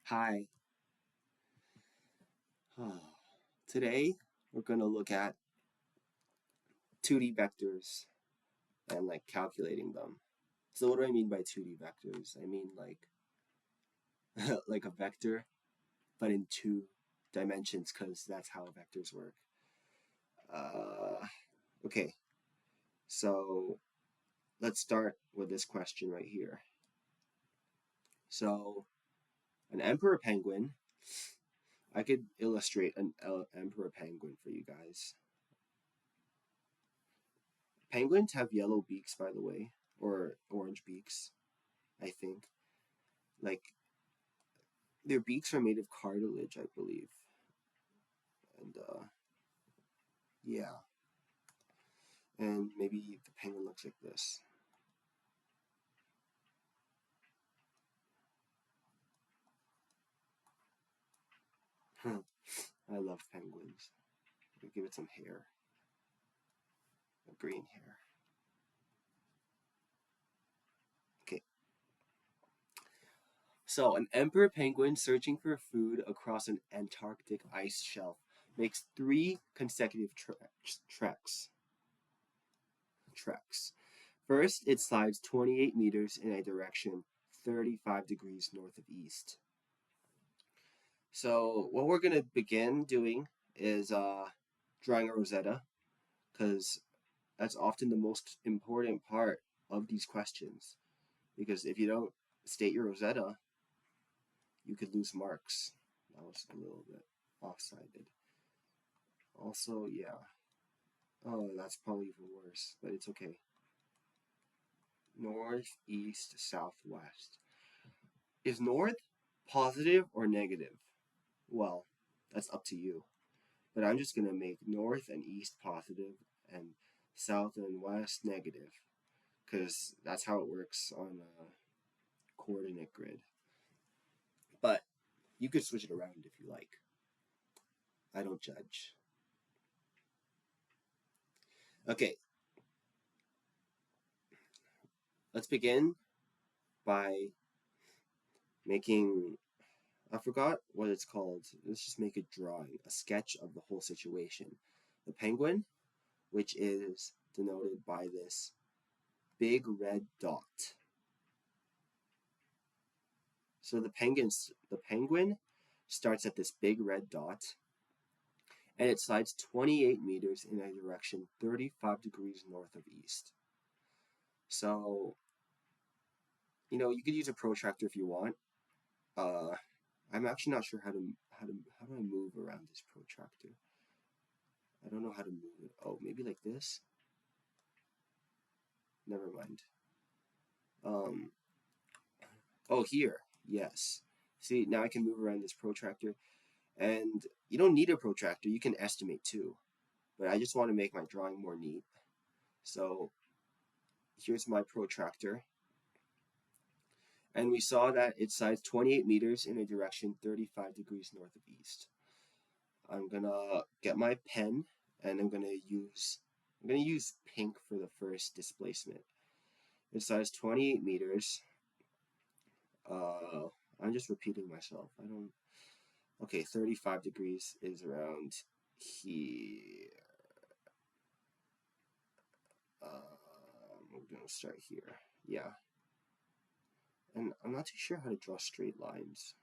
Hi. Today we're going to look at 2D vectors and calculating them. So what do I mean by 2D vectors? I mean like a vector but in two dimensions because that's how vectors work. Uh, okay, so let's start with this question right here. So an emperor penguin, I could illustrate an emperor penguin for you guys. Penguins have yellow beaks, by the way, or orange beaks, I think. Like their beaks are made of cartilage, I believe. And yeah, and maybe the penguin looks like this. I love penguins. I'll give it some hair, green hair. Okay. So, an emperor penguin searching for food across an Antarctic ice shelf makes three consecutive treks. First, it slides 28 meters in a direction 35 degrees north of east. So what we're gonna begin doing is drawing a Rosetta, because that's often the most important part of these questions. Because if you don't state your Rosetta, you could lose marks. That was a little bit off-sided. Also, yeah. Oh, that's probably even worse, but it's okay. North, east, southwest. Is north positive or negative? Well, that's up to you. But I'm just going to make north and east positive and south and west negative because that's how it works on a coordinate grid. But you could switch it around if you like. I don't judge. Okay, let's begin by making. I forgot what it's called. Let's just make a drawing, a sketch of the whole situation. The penguin, which is denoted by this big red dot. So the penguin starts at this big red dot and it slides 28 meters in a direction 35 degrees north of east. So, you could use a protractor if you want. I'm actually not sure how do I move around this protractor. I don't know how to move it. Oh, maybe like this. Never mind. Um, oh, here. Yes. See, now I can move around this protractor. And you don't need a protractor. You can estimate too. But I just want to make my drawing more neat. So here's my protractor. And we saw that it slides 28 meters in a direction 35 degrees north of east. I'm gonna get my pen and I'm gonna use pink for the first displacement. It slides 28 meters. I'm just repeating myself. I don't. Okay, 35 degrees is around here. We're gonna start here. Yeah. And I'm not too sure how to draw straight lines.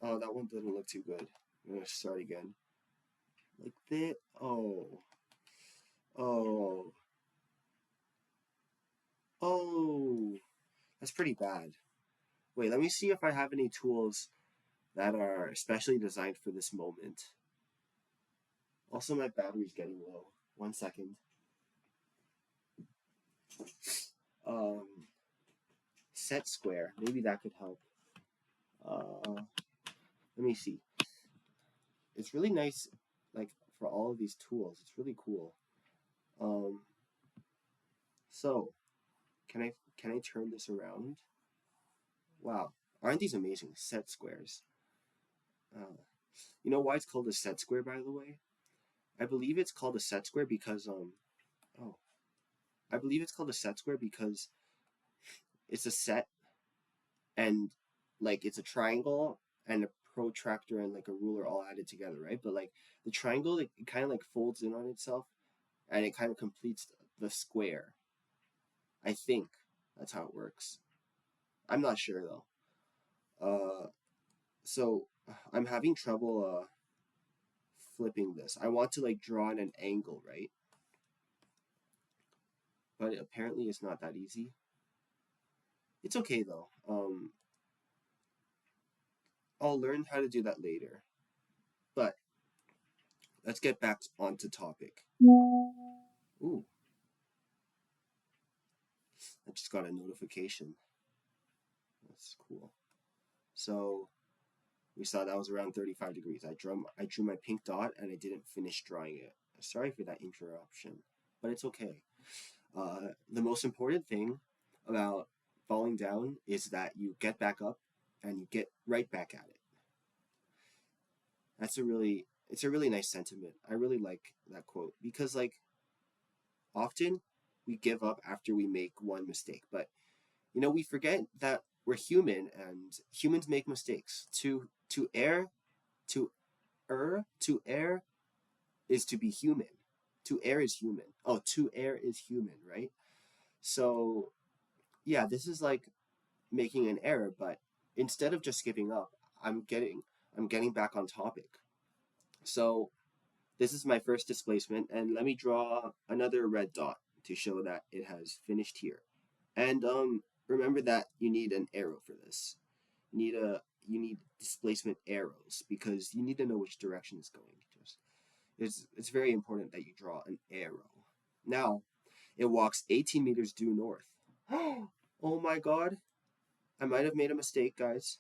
Oh, that one doesn't look too good. I'm gonna start again. Like that. Oh. Oh. Oh. That's pretty bad. Wait, let me see if I have any tools that are especially designed for this moment. Also, my battery's getting low. 1 second. Um, Set square. Maybe that could help. Let me see. It's really nice, like for all of these tools. It's really cool. Um, so can I turn this around? Wow, aren't these amazing? Set squares. Uh, you know why it's called a set square, by the way? I believe it's called a set square because oh, I believe it's called a set square because it's a set and like it's a triangle and a protractor and like a ruler all added together, right? But like the triangle, it kind of like folds in on itself and it kind of completes the square. I think that's how it works. I'm not sure though. So I'm having trouble flipping this. I want to like draw in an angle, right? But apparently it's not that easy. It's okay though. I'll learn how to do that later. But let's get back onto topic. Ooh, I just got a notification. That's cool. So we saw that was around 35 degrees. I drew my pink dot and I didn't finish drawing it. Sorry for that interruption, but it's okay. The most important thing about falling down is that you get back up and you get right back at it. It's a really nice sentiment. I really like that quote because like often we give up after we make one mistake, but we forget that we're human and humans make mistakes. To err is to be human. To err is human. Oh, to err is human, right? So yeah, this is like making an error, but instead of just giving up, I'm getting I'm getting back on topic. So this is my first displacement, and let me draw another red dot to show that it has finished here. And remember that you need an arrow for this. You need displacement arrows because you need to know which direction it's going. Just it's very important that you draw an arrow. Now, it walks 18 meters due north. Oh my god. I might have made a mistake, guys.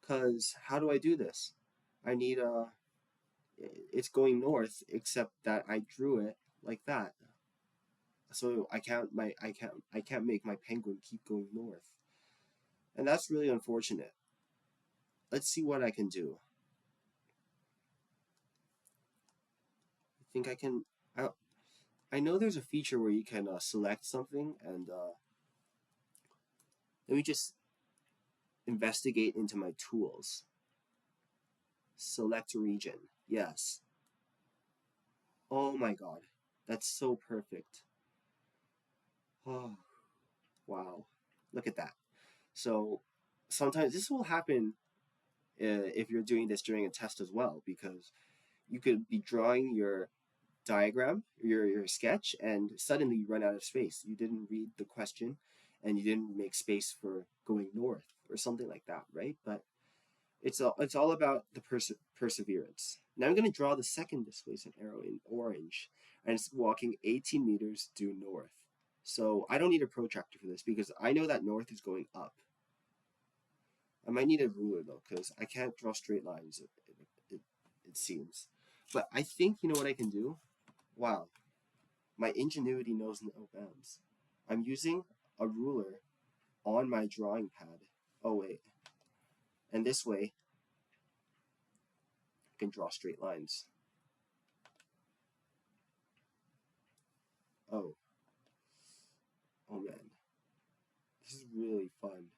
Cuz how do I do this? I need a it's going north except that I drew it like that. So I can't make my penguin keep going north. And that's really unfortunate. Let's see what I can do. I think I can I, I know there's a feature where you can select something and let me just investigate into my tools. Select region. Yes. Oh my god. That's so perfect. Oh, wow. Look at that. So sometimes this will happen if you're doing this during a test as well, because you could be drawing your diagram, your sketch, and suddenly you run out of space. You didn't read the question and you didn't make space for going north or something like that, right? But it's all about the perseverance. Now I'm going to draw the second displacement arrow in orange, and it's walking 18 meters due north. So I don't need a protractor for this because I know that north is going up. I might need a ruler though because I can't draw straight lines. It seems, but I think you know what I can do. Wow, my ingenuity knows no bounds. I'm using a ruler on my drawing pad. Oh wait, and this way I can draw straight lines. Oh, oh man, this is really fun.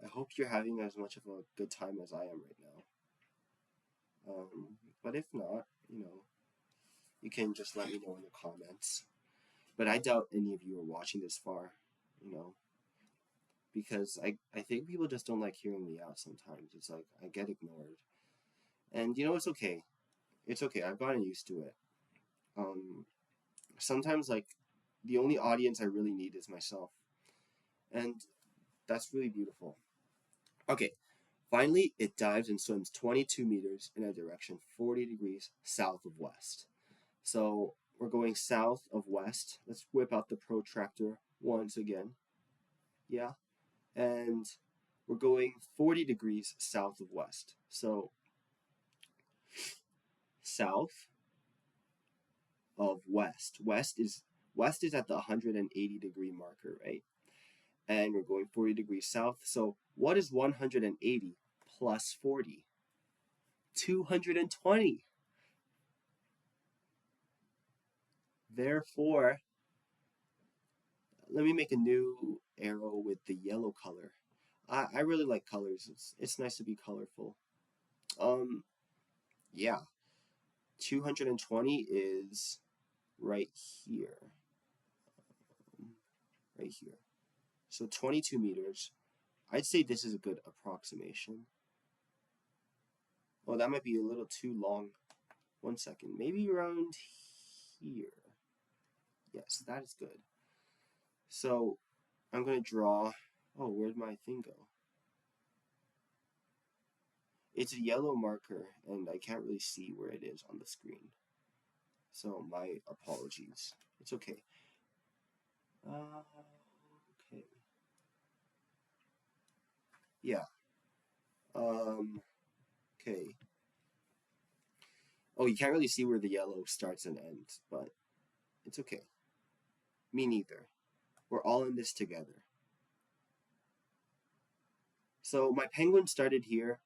I hope you're having as much of a good time as I am right now. But if not, you can just let me know in the comments. But I doubt any of you are watching this far, you know, because I think people just don't like hearing me out sometimes. It's like I get ignored. And it's okay. It's okay. I've gotten used to it. Um, Sometimes like the only audience I really need is myself. And that's really beautiful. Okay, finally, it dives and swims 22 meters in a direction 40 degrees south of west. So we're going south of west. Let's whip out the protractor once again. Yeah. And we're going 40 degrees south of west. So south of west. West is at the 180-degree marker, right? And we're going 40 degrees south. So what is 180 plus 40? 220. Therefore, let me make a new arrow with the yellow color. I really like colors. It's nice to be colorful. Um, yeah, 220 is right here, right here. So 22 meters. I'd say this is a good approximation. Oh, that might be a little too long. 1 second, maybe around here. Yes, that is good. So I'm gonna draw. Oh, where'd my thing go? It's a yellow marker, and I can't really see where it is on the screen. So my apologies. It's okay. Okay. Yeah. Okay. Oh, you can't really see where the yellow starts and ends, but it's okay. Me neither. We're all in this together. So my penguin started here,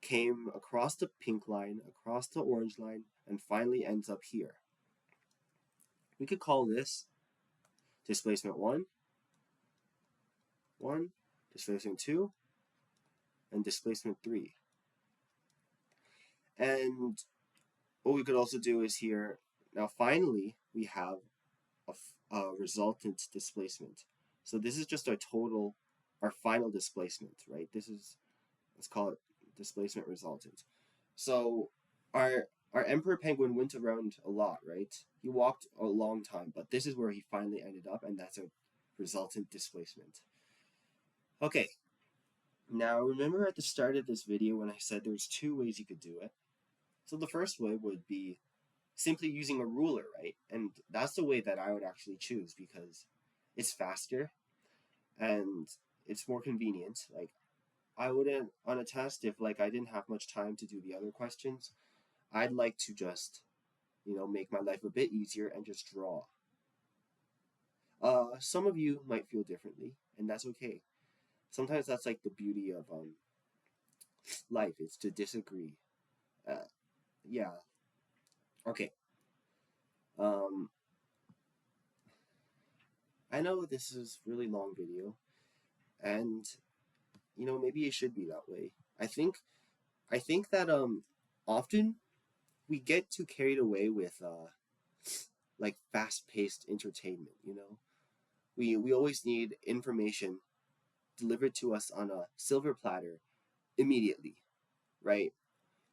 came across the pink line, across the orange line, and finally ends up here. We could call this displacement 1, displacement 2, and displacement 3. And what we could also do is here, now finally, we have a resultant displacement. So this is just our total, our final displacement, right? This is, let's call it displacement resultant. So our emperor penguin went around a lot, right? He walked a long time, but this is where he finally ended up, and that's a resultant displacement. Okay, now remember at the start of this video when I said there's two ways you could do it? So the first way would be simply using a ruler, right? And that's the way that I would actually choose because it's faster and it's more convenient. Like I wouldn't on a test if like I didn't have much time to do the other questions. I'd like to just, make my life a bit easier and just draw. Some of you might feel differently, and that's okay. Sometimes that's like the beauty of life is to disagree. Uh, yeah. Okay. Um, I know this is really long video, and maybe it should be that way. I think that often we get too carried away with like fast-paced entertainment, We always need information delivered to us on a silver platter immediately, right?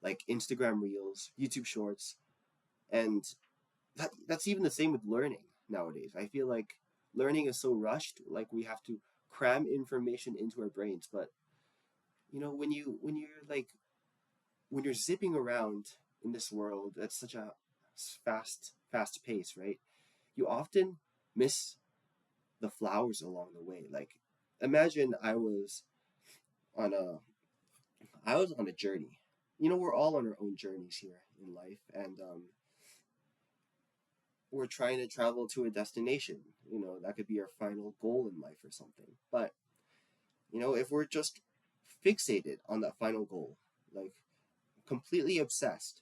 Like Instagram Reels, YouTube Shorts, and that's even the same with learning nowadays. I feel like learning is so rushed, like we have to cram information into our brains, but when you're zipping around in this world that's such a fast pace, right? You often miss the flowers along the way. Like imagine on a I was on a journey. We're all on our own journeys here in life, and we're trying to travel to a destination. That could be our final goal in life or something. But if we're just fixated on that final goal, like completely obsessed,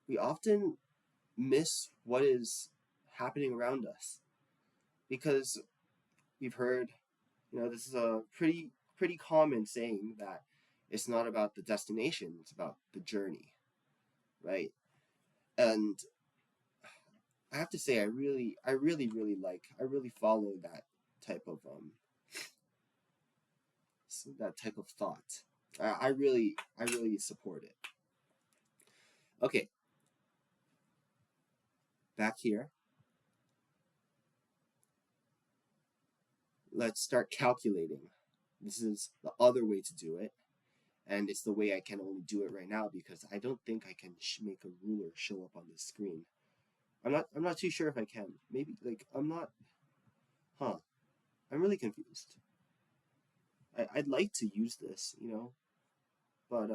we often miss what is happening around us because we've heard, this is a pretty common saying that it's not about the destination, it's about the journey, right? And I have to say, I really follow that type of thought. I really support it. Okay, back here. Let's start calculating. This is the other way to do it, and it's the way I can only do it right now because I don't think I can make a ruler show up on the screen. I'm not too sure if I can. Maybe like I'm not. Huh. I'm really confused. I'd like to use this, but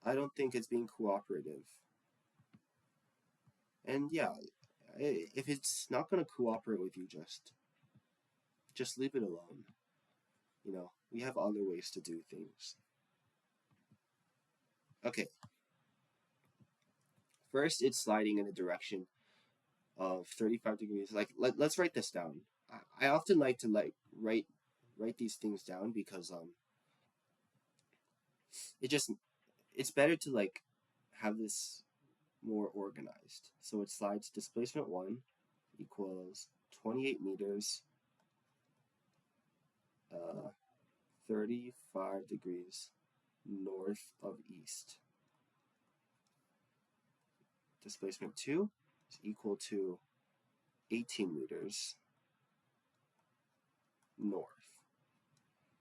I don't think it's being cooperative. And yeah, if it's not gonna cooperate with you, just leave it alone. We have other ways to do things. Okay. First, it's sliding in a direction of 35 degrees. Like let's write this down. I often like to write these things down because it just it's better to like have this more organized. So it slides displacement 1 equals 28 meters, 35 degrees north of east. Displacement 2 is equal to 18 meters north.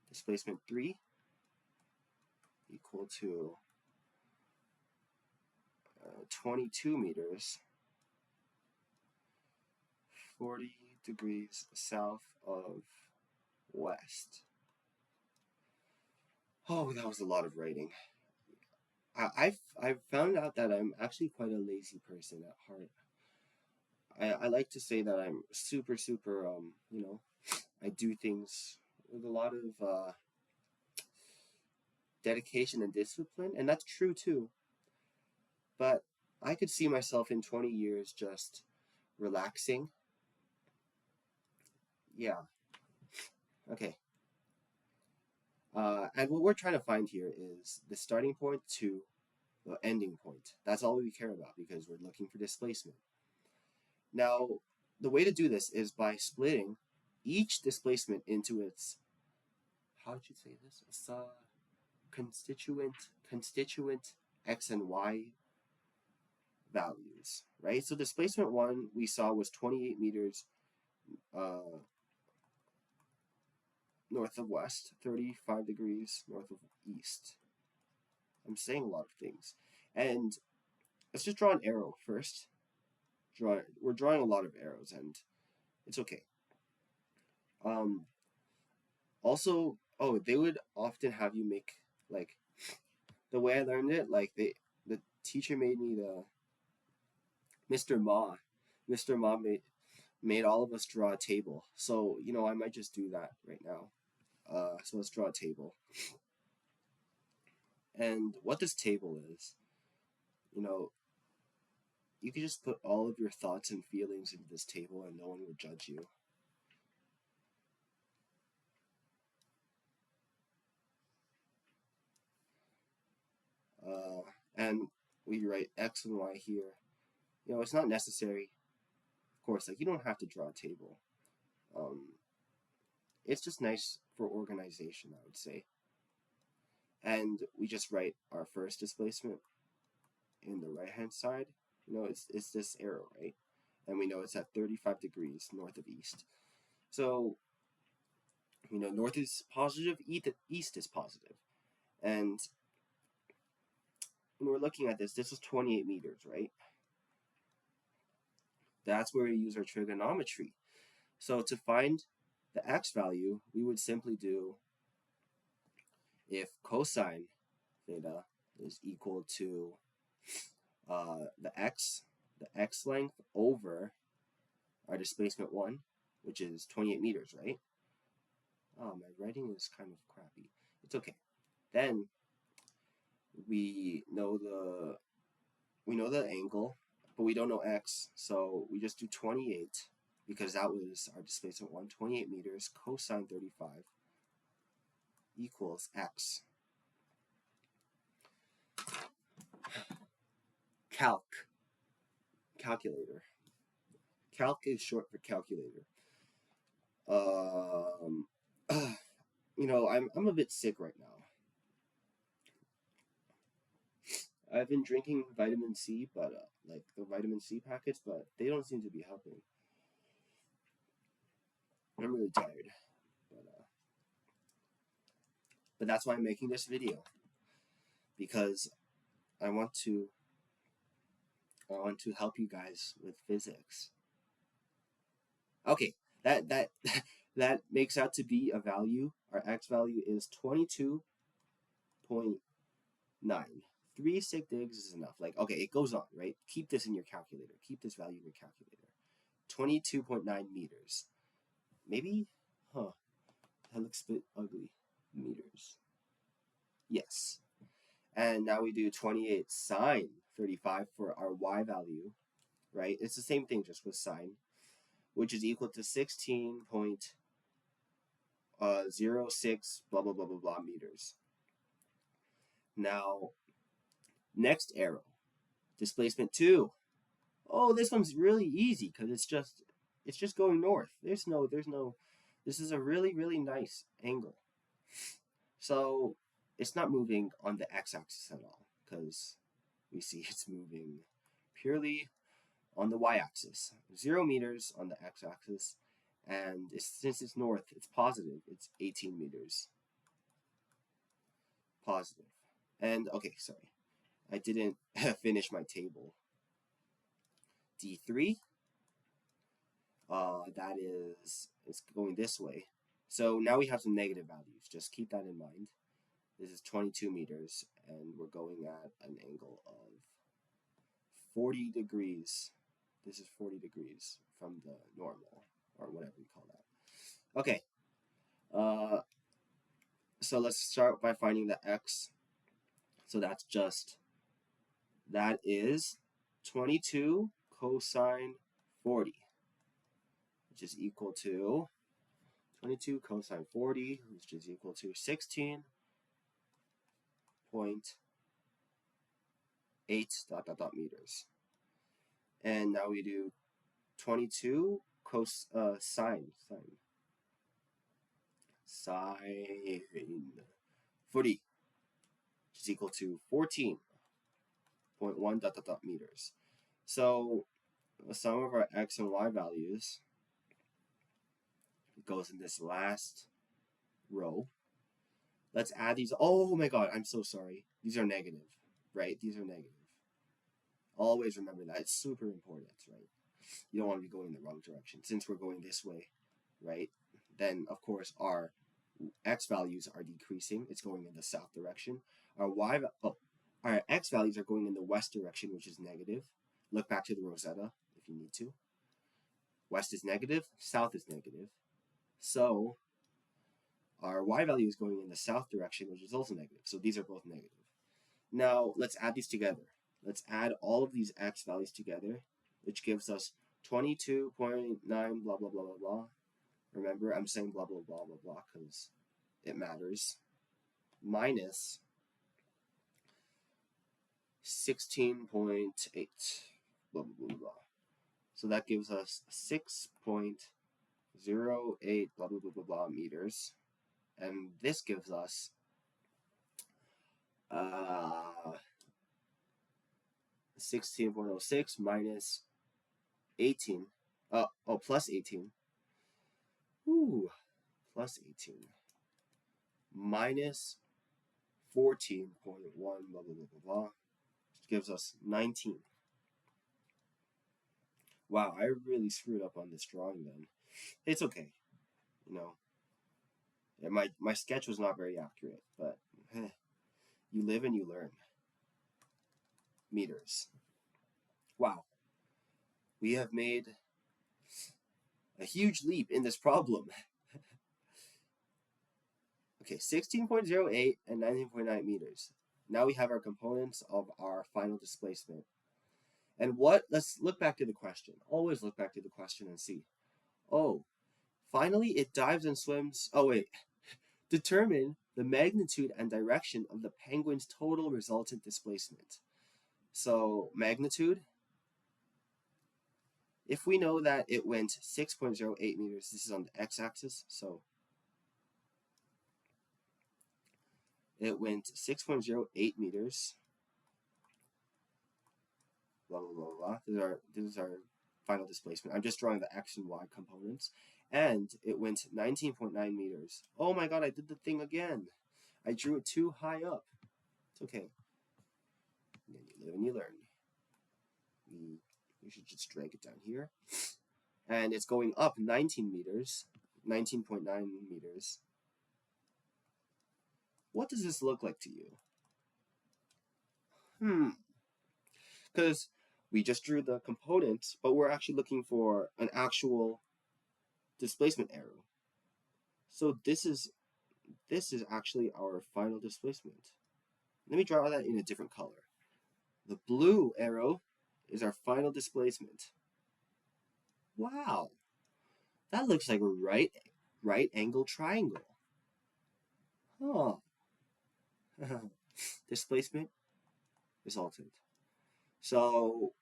Displacement 3 equal to 22 meters, 40 degrees south of west. Oh, that was a lot of writing. I've found out that I'm actually quite a lazy person at heart. I like to say that I'm super I do things with a lot of dedication and discipline, and that's true too. But I could see myself in 20 years just relaxing. Yeah. Okay. And what we're trying to find here is the starting point to the ending point. That's all we care about because we're looking for displacement. Now, the way to do this is by splitting each displacement into its, how did you say this? It's constituent x and y values, right? So displacement 1 we saw was 28 meters north of west, 35 degrees north of east. I'm saying a lot of things. And let's just draw an arrow first. We're drawing a lot of arrows, and it's okay. Also, oh, they would often have you make like the way I learned it. Like the teacher made me the Mr. Ma. Mr. Ma made all of us draw a table. So I might just do that right now. So let's draw a table. And what this table is, you can just put all of your thoughts and feelings into this table, and no one will judge you. And we write x and y here. It's not necessary. Of course, like you don't have to draw a table. It's just nice for organization, I would say. And we just write our first displacement in the right-hand side. It's this arrow, right? And we know it's at 35 degrees north of east. So, north is positive, east is positive. And when we're looking at this is 28 meters, right? That's where we use our trigonometry. So to find the x value, we would simply do if cosine theta is equal to the x length over our displacement 1, which is 28 meters, right? Oh, my writing is kind of crappy. It's okay. Then we know the angle, but we don't know x, so we just do 28 because that was our displacement 1, 28 meters cosine 35 equals x. Calculator. Calc is short for calculator. I'm a bit sick right now. I've been drinking vitamin C, but like the vitamin C packets, but they don't seem to be helping. I'm really tired, but that's why I'm making this video, because I want to help you guys with physics. Okay, that that makes out to be a value. Our x value is 22.9. 3 sig digs is enough. Like, okay, it goes on, right? Keep this in your calculator. Keep this value in your calculator. 22.9 meters. Maybe? Huh. That looks a bit ugly. Meters. Yes. And now we do 28 sine 35 for our y value, right? It's the same thing, just with sine, which is equal to 16.06 blah blah blah blah blah meters. Now, next arrow, displacement 2. Oh, this one's really easy because it's just going north. There's no. This is a really nice angle. So it's not moving on the x-axis at all because we see it's moving purely on the y-axis. 0 meters on the x-axis, and since it's north, it's positive. It's 18 meters. Positive. And okay, sorry, I didn't finish my table. D3. That is, it's going this way. So now we have some negative values. Just keep that in mind. This is 22 meters, and we're going at an angle of 40 degrees. This is 40 degrees from the normal, or whatever you call that. Okay. So let's start by finding the x. So that is 22 cosine 40, which is equal to 22 cosine 40, which is equal to 16.8 meters. And now we do 22 sine 40, which is equal to 14.1 meters. So the sum of our x and y values goes in this last row. Let's add these. Oh my god, I'm so sorry. These are negative, right? These are negative. Always remember that. It's super important, right? You don't want to be going in the wrong direction. Since we're going this way, right? Then, of course, our x values are decreasing. It's going in the south direction. Our x values are going in the west direction, which is negative. Look back to the Rosetta if you need to. West is negative, south is negative. So our y value is going in the south direction, which is also negative. So these are both negative. Now let's add these together. Let's add all of these x values together, which gives us 22.9 blah blah blah blah blah. Remember, I'm saying blah blah blah blah blah because it matters. Minus 16.8 blah blah blah blah. So that gives us 6.08 blah blah blah blah blah meters, and this gives us 16.06 minus 18. Plus 18. Plus 18 minus 14.1 blah blah blah blah blah, which gives us 19. Wow, I really screwed up on this drawing then. It's okay. You know, my sketch was not very accurate, but you live and you learn. Meters. Wow. We have made a huge leap in this problem. Okay, 16.08 and 19.9 meters. Now we have our components of our final displacement. And let's look back to the question. Always look back to the question and see. Oh, finally it dives and swims. Oh wait. Determine the magnitude and direction of the penguin's total resultant displacement. So magnitude, if we know that it went 6.08 meters, this is on the x-axis, so it went 6.08 meters, blah, blah, blah, blah. This is our final displacement. I'm just drawing the x and y components. And it went 19.9 meters. Oh my god, I did the thing again. I drew it too high up. It's okay. And then you live and you learn. You should just drag it down here. And it's going up 19 meters. 19.9 meters. What does this look like to you? Because we just drew the components, but we're actually looking for an actual displacement arrow. So this is actually our final displacement. Let me draw that in a different color. The blue arrow is our final displacement. Wow. That looks like a right angle triangle. Oh. Displacement resultant. So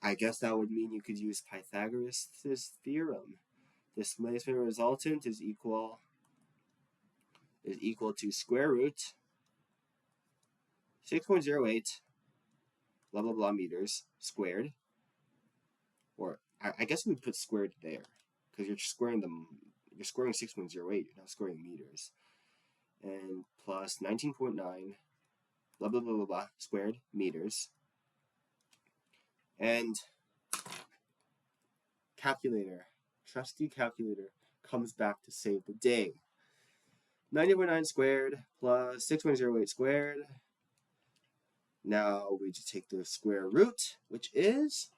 I guess that would mean you could use Pythagoras' theorem. Displacement resultant is equal to square root 6.08 blah blah blah meters squared, or I guess we would put squared there because you're squaring 6.08. You're not squaring meters, and plus 19.9 blah blah blah blah blah squared meters, and calculator, trusty calculator, comes back to save the day. 90.9 squared plus 6.08 squared. Now we just take the square root, which is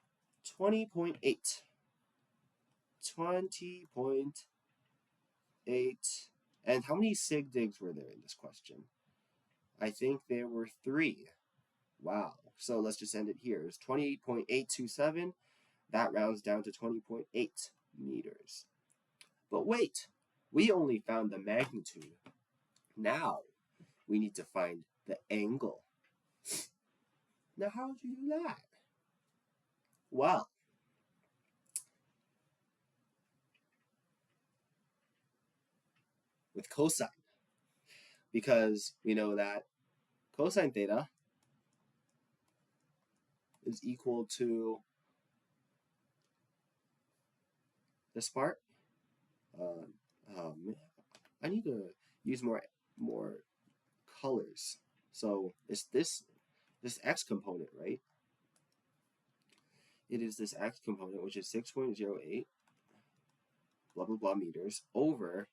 20.8. 20.8. And how many sig digs were there in this question? I think there were 3. Wow. So let's just end it here. It's 20.827. That rounds down to 20.8 meters. But wait, we only found the magnitude. Now we need to find the angle. Now how would you do that? Well, with cosine, because we know that cosine theta is equal to this part. I need to use more colors. So it's this x component, right? It is this x component, which is 6.08 blah blah blah meters over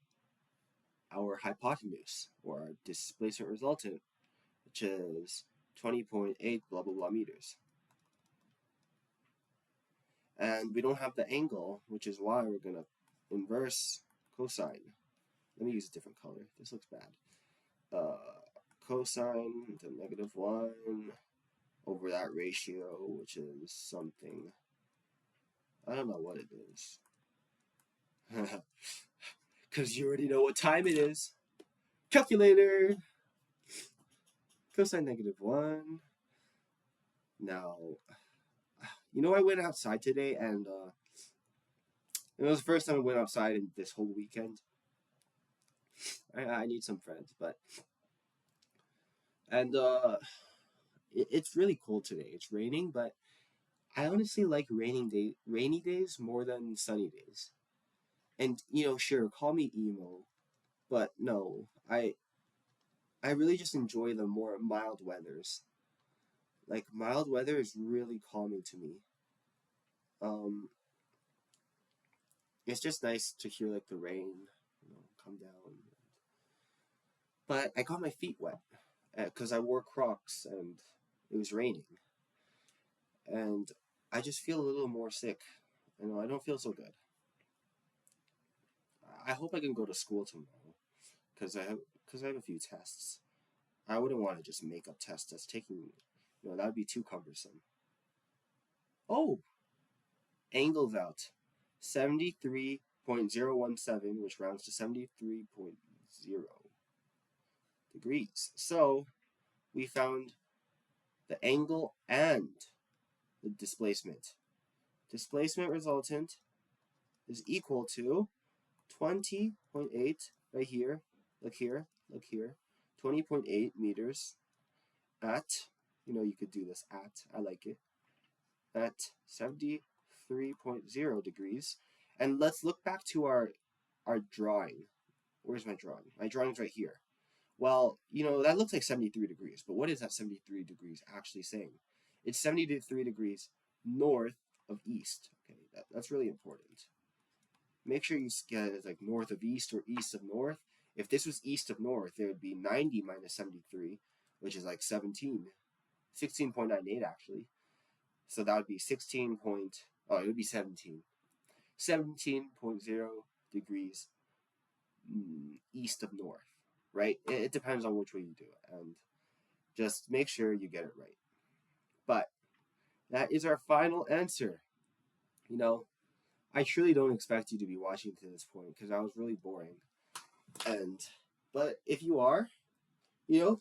our hypotenuse, or our displacement resultant, which is 20.8 blah blah blah meters. And we don't have the angle, which is why we're going to inverse cosine. Let me use a different color. This looks bad. Cosine to -1 over that ratio, which is something. I don't know what it is. Because you already know what time it is. Calculator! Cosine -1. Now, I went outside today, and it was the first time I went outside in this whole weekend. I need some friends, but... And it's really cold today. It's raining, but I honestly like rainy days more than sunny days. And sure, call me emo, but no, I really just enjoy the more mild weathers. Like mild weather is really calming to me. It's just nice to hear like the rain, come down. But I got my feet wet because I wore Crocs and it was raining, and I just feel a little more sick. I don't feel so good. I hope I can go to school tomorrow because I have a few tests. I wouldn't want to just make up tests that's taking, that would be too cumbersome. Oh, angles out. 73.017, which rounds to 73.0 degrees. So we found the angle and the displacement. Displacement resultant is equal to 20.8 right here. Look here. 20.8 meters at, you could do this at, I like it, at 73.0 degrees. And let's look back to our drawing. Where's my drawing? My drawing's right here. Well, that looks like 73 degrees, but what is that 73 degrees actually saying? It's 73 degrees north of east. Okay, that's really important. Make sure you get it as like north of east or east of north. If this was east of north, it would be 90 minus 73, which is like 16.98 actually. So that would be 17. 17.0 degrees east of north, right? It depends on which way you do it, and just make sure you get it right. But that is our final answer. I surely don't expect you to be watching to this point because I was really boring. But if you are, you know,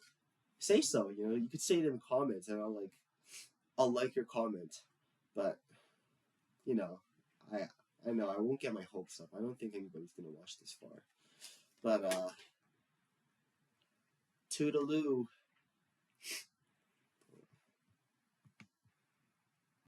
say so. You know, you could say it in the comments, and I'll like your comment. But you know, I I know I won't get my hopes up. I don't think anybody's gonna watch this far. But toodaloo.